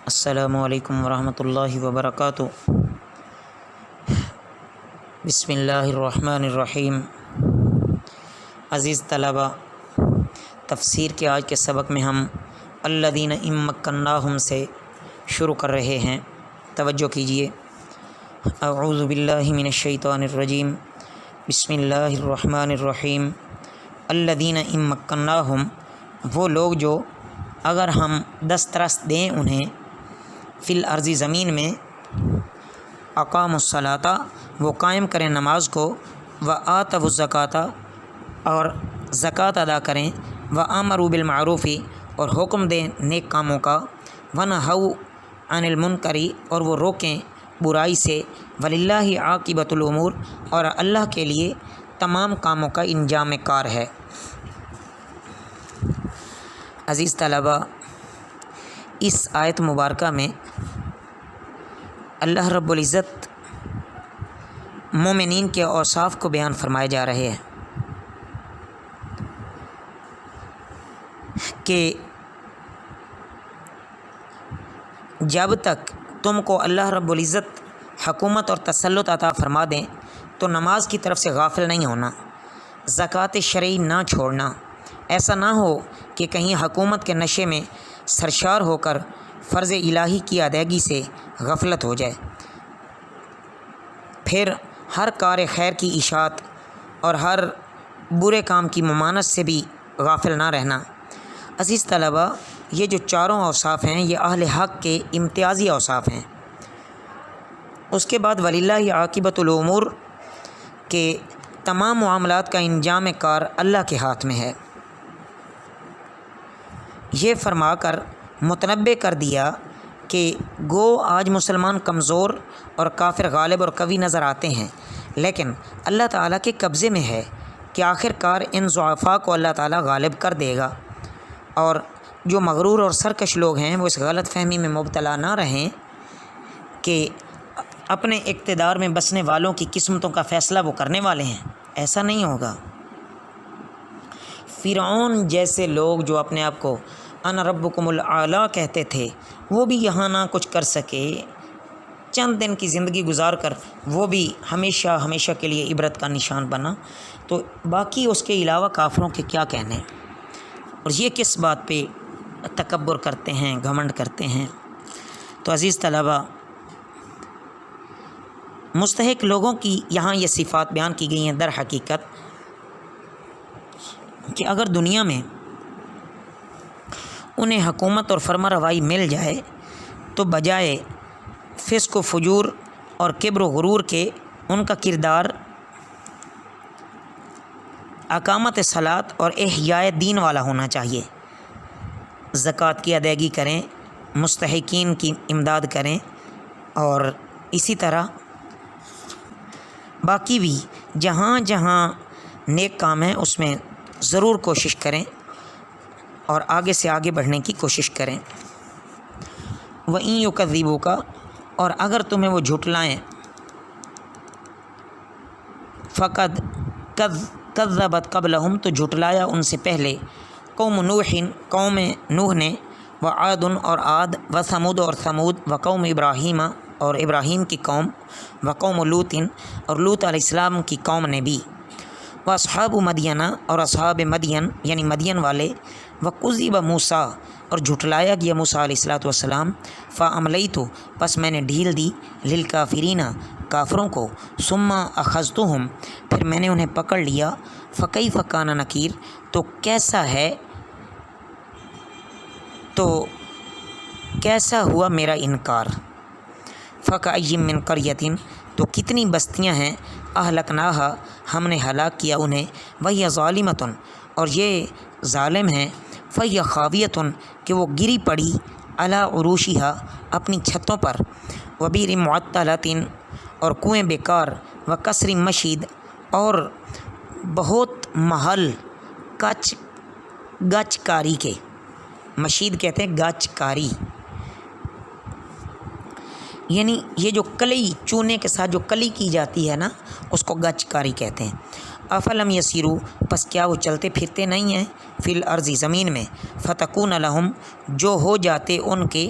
السلام علیکم ورحمۃ اللہ وبرکاتہ۔ بسم اللہ الرحمن الرحیم۔ عزیز طلبہ، تفسیر کے آج کے سبق میں ہم الذین ان مکناہم سے شروع کر رہے ہیں۔ توجہ کیجیے۔ اعوذ باللہ من الشیطان الرجیم، بسم اللہ الرحمن الرحیم۔ الذین ان مکناہم، وہ لوگ جو اگر ہم دسترس دیں انہیں، فی الارض زمین میں، اقام الصلاۃ، وہ قائم کریں نماز کو، وآتوا الزکوٰۃ، اور زکوٰۃ ادا کریں، وامروا بالمعروف، اور حکم دیں نیک کاموں کا، ونہوا عن المنکر، اور وہ روکیں برائی سے، وللہ عاقبۃ الامور، اور اللہ کے لیے تمام کاموں کا انجام کار ہے۔ عزیز طلبہ، اس آیت مبارکہ میں اللہ رب العزت مومنین کے اوصاف کو بیان فرمائے جا رہے ہیں کہ جب تک تم کو اللہ رب العزت حکومت اور تسلط عطا فرما دیں تو نماز کی طرف سے غافل نہیں ہونا، زکوٰۃ شرعی نہ چھوڑنا۔ ایسا نہ ہو کہ کہیں حکومت کے نشے میں سرشار ہو کر فرض الہی کی ادائیگی سے غفلت ہو جائے، پھر ہر کار خیر کی اشاعت اور ہر برے کام کی ممانعت سے بھی غافل نہ رہنا۔ عزیز طلبہ، یہ جو چاروں اوصاف ہیں یہ اہل حق کے امتیازی اوصاف ہیں۔ اس کے بعد وللہ عاقبۃ الامور، کہ تمام معاملات کا انجام کار اللہ کے ہاتھ میں ہے۔ یہ فرما کر متنبع کر دیا کہ گو آج مسلمان کمزور اور کافر غالب اور قوی نظر آتے ہیں، لیکن اللہ تعالیٰ کے قبضے میں ہے کہ آخر کار ان ضعفاء کو اللہ تعالیٰ غالب کر دے گا، اور جو مغرور اور سرکش لوگ ہیں وہ اس غلط فہمی میں مبتلا نہ رہیں کہ اپنے اقتدار میں بسنے والوں کی قسمتوں کا فیصلہ وہ کرنے والے ہیں۔ ایسا نہیں ہوگا۔ فرعون جیسے لوگ جو اپنے آپ کو انا ربکم الاعلیٰ کہتے تھے، وہ بھی یہاں نہ کچھ کر سکے، چند دن کی زندگی گزار کر وہ بھی ہمیشہ کے لیے عبرت کا نشان بنا، تو باقی اس کے علاوہ کافروں کے کیا کہنے، اور یہ کس بات پہ تکبر کرتے ہیں، گھمنڈ کرتے ہیں۔ تو عزیز طلبہ، مستحق لوگوں کی یہاں یہ صفات بیان کی گئی ہیں در حقیقت کہ اگر دنیا میں انہیں حکومت اور فرما روائی مل جائے تو بجائے فسق و فجور اور کبر و غرور کے ان کا کردار اقامت صلاۃ اور احیاء دین والا ہونا چاہیے۔ زکوٰۃ کی ادائیگی کریں، مستحقین کی امداد کریں، اور اسی طرح باقی بھی جہاں جہاں نیک کام ہیں اس میں ضرور کوشش کریں اور آگے سے آگے بڑھنے کی کوشش کریں۔ وَإِن يُكَذِّبُوكَ، اور اگر تمہیں وہ جھٹلائیں، فَقَدْ كَذَّبَتْ قَبْلَهُمْ، تو جھٹلایا ان سے پہلے قوم نوح، قوم نوح نے، وعاد، اور عاد، وثمود، اور ثمود، وقوم ابراہیم، اور ابراہیم کی قوم، وقوم لوط، اور لوط علیہ السلام کی قوم نے بھی، واصحاب مدین، اور اصحاب مدین یعنی مدین والے، وکذب موسیٰ، اور جھٹلایا گیا موسیٰ علیہ السلام، فاملیت، پس میں نے ڈھیل دی، للکافرین، کافروں کو، ثم اخذتہم، پھر میں نے انہیں پکڑ لیا، فکیف کان نکیر، تو کیسا ہوا میرا انکار، فکأی من قریۃ، تو کتنی بستیاں ہیں، اہلکناہا، ہم نے ہلاک کیا انہیں، وہی ظالمۃ، اور یہ ظالم ہیں، فہی خاویۃ، کہ وہ گری پڑی، علی عروشہا، اپنی چھتوں پر، وبیر معطلۃ، اور کنویں بیکار، وقصر مشید، اور بہت محل گچ کاری کے، مشید کہتے ہیں گچ کاری، یعنی یہ جو کلی، چونے کے ساتھ جو کلی کی جاتی ہے نا، اس کو گچ کاری کہتے ہیں۔ افلم یسیرو، پس کیا وہ چلتے پھرتے نہیں ہیں، فی الارض، زمین میں، فتکون لہم، جو ہو جاتے ان کے،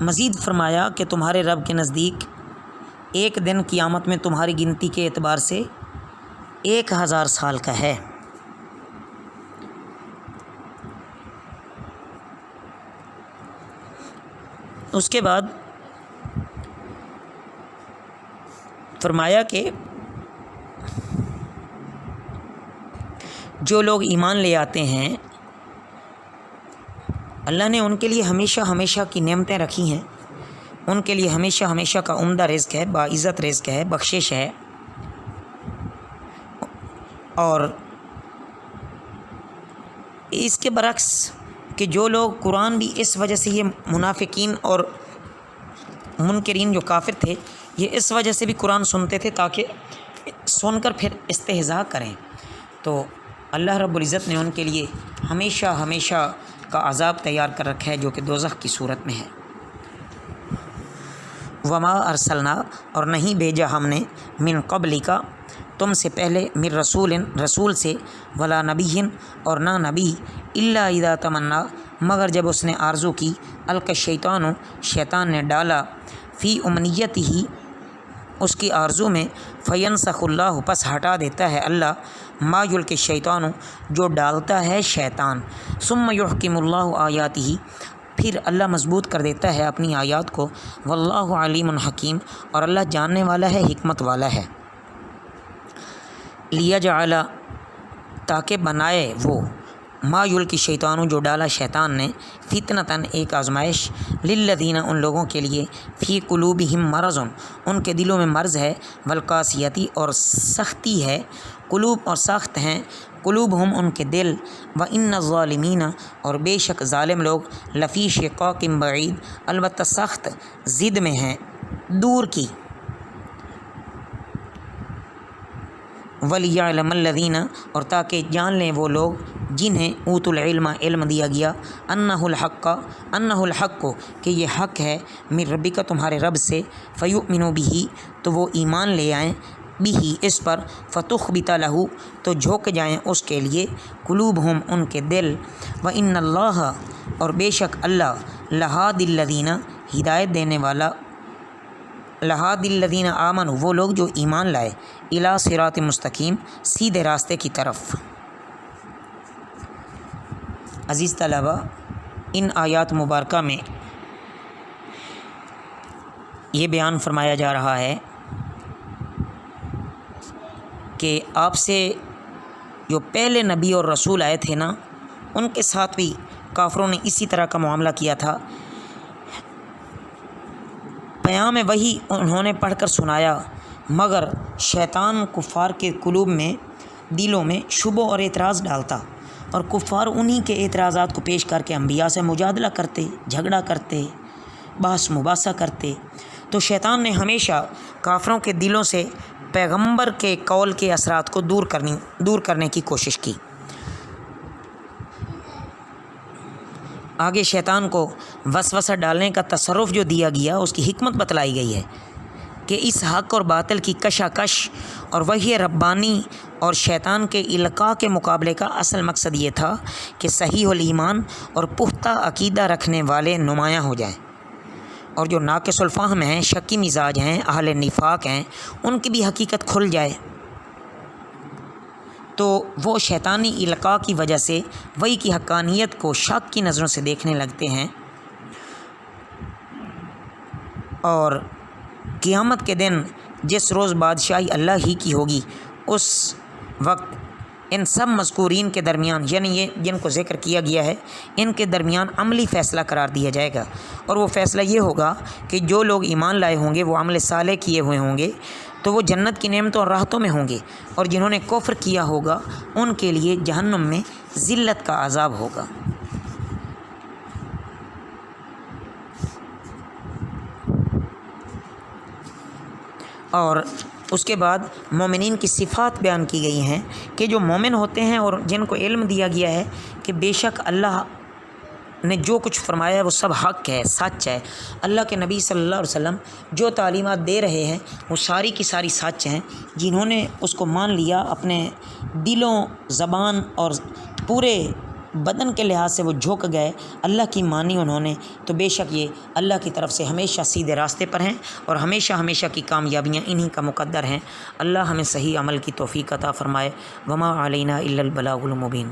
مزید فرمایا کہ تمہارے رب کے نزدیک ایک دن قیامت میں تمہاری گنتی کے اعتبار سے 1000 سال کا ہے۔ اس کے بعد فرمایا کہ جو لوگ ایمان لے آتے ہیں اللہ نے ان کے لیے ہمیشہ ہمیشہ کی نعمتیں رکھی ہیں، ان کے لیے ہمیشہ ہمیشہ کا عمدہ رزق ہے، باعزت رزق ہے، بخشش ہے۔ اور اس کے برعکس کہ جو لوگ قرآن بھی اس وجہ سے، یہ منافقین اور منکرین جو کافر تھے، یہ اس وجہ سے بھی قرآن سنتے تھے تاکہ سن کر پھر استہزاء کریں، تو اللہ رب العزت نے ان کے لیے ہمیشہ ہمیشہ کا عذاب تیار کر رکھا ہے جو کہ دوزخ کی صورت میں ہے۔ وما ارسلنا، اور نہیں بھیجا ہم نے، من قبل کا، تم سے پہلے، من رسول سے، ولا نبی، اور نہ نبی، الا اذا تمنا، مگر جب اس نے آرزو کی، القی الشیطان، شیطان نے ڈالا، فی امنیت ہی، اس کی آرزو میں، فینسخ اللہ، پس ہٹا دیتا ہے اللہ، ما یلقی الشیطان، جو ڈالتا ہے شیطان، ثم یحکم اللہ آیاتہ، پھر اللہ مضبوط کر دیتا ہے اپنی آیات کو، واللہ علیم حکیم، اور اللہ جاننے والا ہے، حکمت والا ہے۔ لیجعل، تاکہ بنائے وہ، ما یلقی الشیطان، جو ڈالا شیطان نے، فتنتاً، ایک آزمائش، للذین، ان لوگوں کے لیے، فی قلوبہم مرض، ان کے دلوں میں مرض ہے، والقاسیتی، اور سختی ہے، قلوب اور سخت ہیں، قلوبہم، ان کے دل، وان الظالمین، اور بے شک ظالم لوگ، لفی شقاق بعید، البتہ سخت ضد میں ہیں، دور کی۔ وَلِيَعْلَمَ الَّذِينَ، اور تاکہ جان لیں وہ لوگ جنہیں اوت العلم، علم دیا گیا، انہ الحق، کہ یہ حق ہے، من ربک، تمہارے رب سے، فیؤمنوا بہ، تو وہ ایمان لے آئیں، بہ، اس پر، فتخبت لہ، تو جھک جائیں اس کے لیے، قلوبہم، ان کے دل، وان اللہ، اور بے شک اللہ، لہادی الذین، ہدایت دینے والا، لہادی الذین آمنوا، وہ لوگ جو ایمان لائے، الی صراط مستقیم، سیدھے راستے کی طرف۔ عزیز طلبہ، ان آیات مبارکہ میں یہ بیان فرمایا جا رہا ہے کہ آپ سے جو پہلے نبی اور رسول آئے تھے نا، ان کے ساتھ بھی کافروں نے اسی طرح کا معاملہ کیا تھا۔ پیام وحی انہوں نے پڑھ کر سنایا، مگر شیطان کفار کے قلوب میں، دلوں میں شبہ اور اعتراض ڈالتا، اور کفار انہی کے اعتراضات کو پیش کر کے انبیاء سے مجادلہ کرتے، جھگڑا کرتے، بحث مباحثہ کرتے۔ تو شیطان نے ہمیشہ کافروں کے دلوں سے پیغمبر کے قول کے اثرات کو دور کرنے کی کوشش کی۔ آگے شیطان کو وسوسہ ڈالنے کا تصرف جو دیا گیا، اس کی حکمت بتلائی گئی ہے کہ اس حق اور باطل کی کشاکش اور وحی ربانی اور شیطان کے القاء کے مقابلے کا اصل مقصد یہ تھا کہ صحیح الایمان اور پختہ عقیدہ رکھنے والے نمایاں ہو جائیں، اور جو ناقص الفہم ہیں، شکی مزاج ہیں، اہل نفاق ہیں، ان کی بھی حقیقت کھل جائے۔ تو وہ شیطانی القاء کی وجہ سے وحی کی حقانیت کو شک کی نظروں سے دیکھنے لگتے ہیں، اور قیامت کے دن جس روز بادشاہی اللہ ہی کی ہوگی، اس وقت ان سب مذکورین کے درمیان، یعنی یہ جن کو ذکر کیا گیا ہے، ان کے درمیان عملی فیصلہ قرار دیا جائے گا، اور وہ فیصلہ یہ ہوگا کہ جو لوگ ایمان لائے ہوں گے، وہ عمل صالح کیے ہوئے ہوں گے، تو وہ جنت کی نعمتوں اور راحتوں میں ہوں گے، اور جنہوں نے کفر کیا ہوگا ان کے لیے جہنم میں ذلت کا عذاب ہوگا۔ اور اس کے بعد مومنین کی صفات بیان کی گئی ہیں کہ جو مومن ہوتے ہیں اور جن کو علم دیا گیا ہے کہ بے شک اللہ نے جو کچھ فرمایا ہے وہ سب حق ہے، سچ ہے، اللہ کے نبی صلی اللہ علیہ وسلم جو تعلیمات دے رہے ہیں وہ ساری کی ساری سچ ہیں، جنہوں نے اس کو مان لیا، اپنے دلوں، زبان اور پورے بدن کے لحاظ سے وہ جھک گئے، اللہ کی مانی انہوں نے، تو بے شک یہ اللہ کی طرف سے ہمیشہ سیدھے راستے پر ہیں اور ہمیشہ ہمیشہ کی کامیابیاں انہی کا مقدر ہیں۔ اللہ ہمیں صحیح عمل کی توفیق عطا فرمائے۔ وما علینا الا البلاغ المبین۔